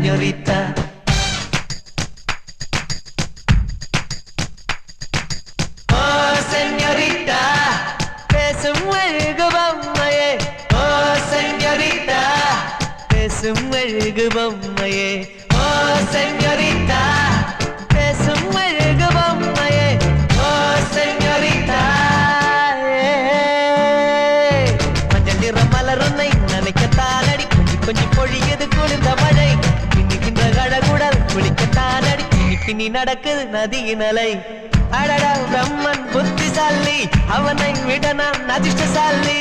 señorita. Oh señorita, பேசும் அழகு பொம்மையே. Oh señorita, பேசும் அழகு பொம்மையே. Oh señorita, பேசும் அழகு பொம்மையே. Oh señorita, மஞ்சள் நிற மலர் உன்னை நினைக்கத்தான் அடி, கொஞ்சி கொஞ்சி பொழியது குளிர்ந்த மழை, பின்னுகின்ற கழகுடல் குளிக்கத்தான் அடி, பின்னி பின்னி நடக்குது நதியின் அலை. அடடா பிரம்மன் புத்திசாலி, அவனை விட நான் அதிர்ஷ்டசாலி.